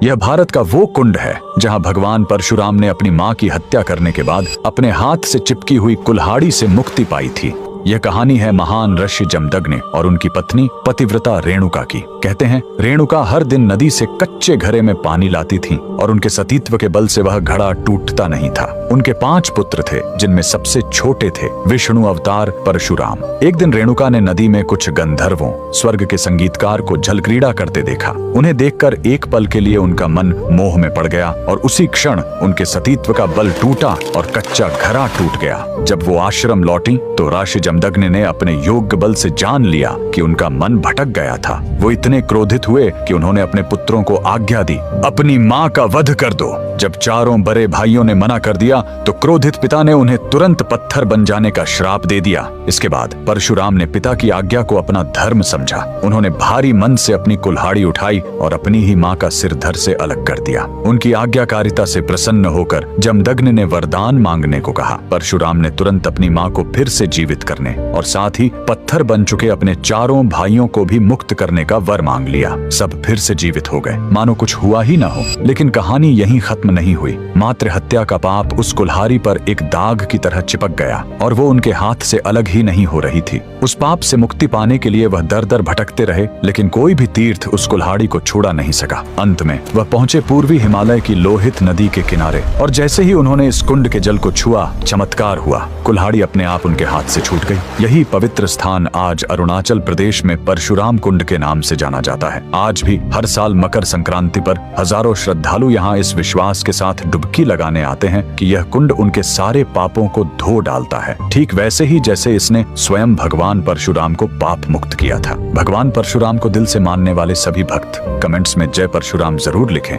यह भारत का वो कुंड है जहां भगवान परशुराम ने अपनी मां की हत्या करने के बाद अपने हाथ से चिपकी हुई कुल्हाड़ी से मुक्ति पाई थी। यह कहानी है महान ऋषि जमदग्नि और उनकी पत्नी पतिव्रता रेणुका की। कहते हैं रेणुका हर दिन नदी से कच्चे घड़े में पानी लाती थीं और उनके सतीत्व के बल से वह घड़ा टूटता नहीं था। उनके 5 पुत्र थे जिनमें सबसे छोटे थे विष्णु अवतार परशुराम। एक दिन रेणुका ने नदी में कुछ गंधर्वों स्वर्ग के संगीतकार को जलक्रीड़ा करते देखा। उन्हें देखकर एक पल के लिए उनका मन मोह में पड़ गया और उसी क्षण उनके सतीत्व का बल टूटा और कच्चा घड़ा टूट गया। जब वो आश्रम लौटी तो ऋषि जमदग्नि ने अपने योग्य बल से जान लिया कि उनका मन भटक गया था। वो इतने क्रोधित हुए कि उन्होंने अपने पुत्रों को आज्ञा दी, अपनी मां का वध कर दो। जब चारों बड़े भाइयों ने मना कर दिया तो क्रोधित पिता ने उन्हें तुरंत पत्थर बन जाने का श्राप दे दिया। इसके बाद परशुराम ने पिता की आज्ञा को अपना धर्म समझा। उन्होंने भारी मन से अपनी कुल्हाड़ी उठाई और अपनी ही मां का सिर धड़ से अलग कर दिया। उनकी आज्ञाकारिता से प्रसन्न होकर जमदग्नि ने वरदान मांगने को कहा। परशुराम ने तुरंत अपनी मां को फिर से जीवित करने और साथ ही पत्थर बन चुके अपने चारों भाइयों को भी मुक्त करने का वर मांग लिया। सब फिर से जीवित हो गए, मानो कुछ हुआ ही ना हो। लेकिन कहानी यहीं खत्म नहीं हुई। मातृ हत्या का पाप उस कुल्हाड़ी पर एक दाग की तरह चिपक गया और वो उनके हाथ से अलग ही नहीं हो रही थी। उस पाप से मुक्ति पाने के लिए वह दर दर भटकते रहे, लेकिन कोई भी तीर्थ उस कुल्हाड़ी को छोड़ा नहीं सका। अंत में वह पहुंचे पूर्वी हिमालय की लोहित नदी के किनारे और जैसे ही उन्होंने इस कुंड के जल को छुआ, चमत्कार हुआ। कुल्हाड़ी अपने आप उनके हाथ से छूट गई। यही पवित्र स्थान आज अरुणाचल प्रदेश में परशुराम कुंड के नाम से जाना जाता है। आज भी हर साल मकर संक्रांति पर हजारों श्रद्धालु यहाँ इस विश्वास के साथ डुबकी लगाने आते हैं कि यह कुंड उनके सारे पापों को धो डालता है, ठीक वैसे ही जैसे इसने स्वयं भगवान परशुराम को पाप मुक्त किया था। भगवान परशुराम को दिल से मानने वाले सभी भक्त कमेंट्स में जय परशुराम जरूर लिखें।